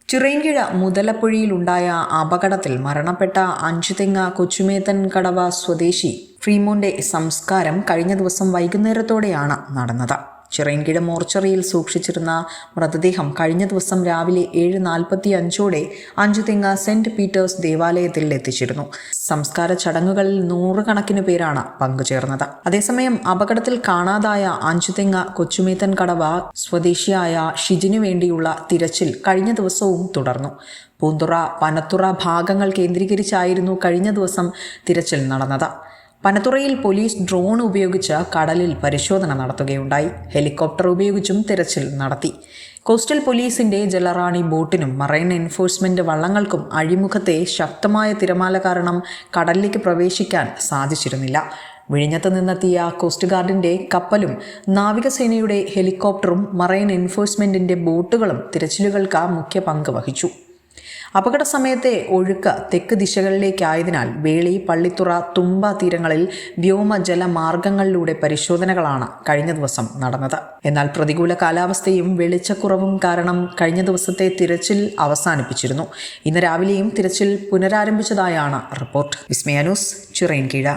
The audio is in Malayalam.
ചിറയൻകീഴ് മുതലപ്പുഴയിലുണ്ടായ അപകടത്തിൽ മരണപ്പെട്ട അഞ്ചുതെങ്ങ് കൊച്ചുമേത്തൻ കടവ സ്വദേശി ഫ്രീമോന്റെ സംസ്കാരം കഴിഞ്ഞ ദിവസം വൈകുന്നേരത്തോടെയാണ് നടന്നത്. ചിറയൻകീഴ് മോർച്ചറിയിൽ സൂക്ഷിച്ചിരുന്ന മൃതദേഹം കഴിഞ്ഞ ദിവസം രാവിലെ 7:45 അഞ്ചുതെങ്ങ് സെന്റ് പീറ്റേഴ്സ് ദേവാലയത്തിൽ എത്തിച്ചിരുന്നു. സംസ്കാര ചടങ്ങുകളിൽ നൂറുകണക്കിന് പേരാണ് പങ്കുചേർന്നത്. അതേസമയം അപകടത്തിൽ കാണാതായ അഞ്ചുതെങ്ങ് കൊച്ചുമേത്തൻ കടവ സ്വദേശിയായ ഷിജിനു വേണ്ടിയുള്ള തിരച്ചിൽ കഴിഞ്ഞ ദിവസവും തുടർന്നു. പൂന്തുറ, പനത്തുറ ഭാഗങ്ങൾ കേന്ദ്രീകരിച്ചായിരുന്നു കഴിഞ്ഞ ദിവസം തിരച്ചിൽ നടന്നത്. പനത്തുറയിൽ പോലീസ് ഡ്രോൺ ഉപയോഗിച്ച് കടലിൽ പരിശോധന നടത്തുകയുണ്ടായി. ഹെലികോപ്റ്റർ ഉപയോഗിച്ചും തിരച്ചിൽ നടത്തി. കോസ്റ്റൽ പോലീസിന്റെ ജലറാണി ബോട്ടിനും മറൈൻ എൻഫോഴ്സ്മെന്റ് വള്ളങ്ങൾക്കും അഴിമുഖത്തെ ശക്തമായ തിരമാല കാരണം കടലിലേക്ക് പ്രവേശിക്കാൻ സാധിച്ചിരുന്നില്ല. വിഴിഞ്ഞത്ത് നിന്നെത്തിയ കോസ്റ്റ് ഗാർഡിന്റെ കപ്പലും നാവികസേനയുടെ ഹെലികോപ്റ്ററും മറൈൻ എൻഫോഴ്സ്മെന്റിന്റെ ബോട്ടുകളും തിരച്ചിലുകൾക്ക് മുഖ്യ പങ്ക് വഹിച്ചു. അപകട സമയത്തെ ഒഴുക്ക് തെക്ക് ദിശകളിലേക്കായതിനാൽ വേളി, പള്ളിത്തുറ, തുമ്പ തീരങ്ങളിൽ വ്യോമജല മാർഗങ്ങളിലൂടെ പരിശോധനകളാണ് കഴിഞ്ഞ ദിവസം നടന്നത്. എന്നാൽ പ്രതികൂല കാലാവസ്ഥയും വെളിച്ചക്കുറവും കാരണം കഴിഞ്ഞ ദിവസത്തെ തിരച്ചിൽ അവസാനിപ്പിച്ചിരുന്നു. ഇന്ന് രാവിലെയും തിരച്ചിൽ പുനരാരംഭിച്ചതായാണ് റിപ്പോർട്ട്. വിസ്മയ ന്യൂസ്, ചിറയൻകീഴ്.